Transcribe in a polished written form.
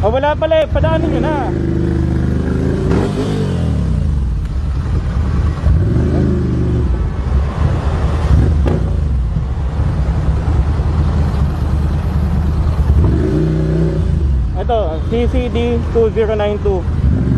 Oh, wala pala eh. Padaanin nyo na. Ito, CCD 2092.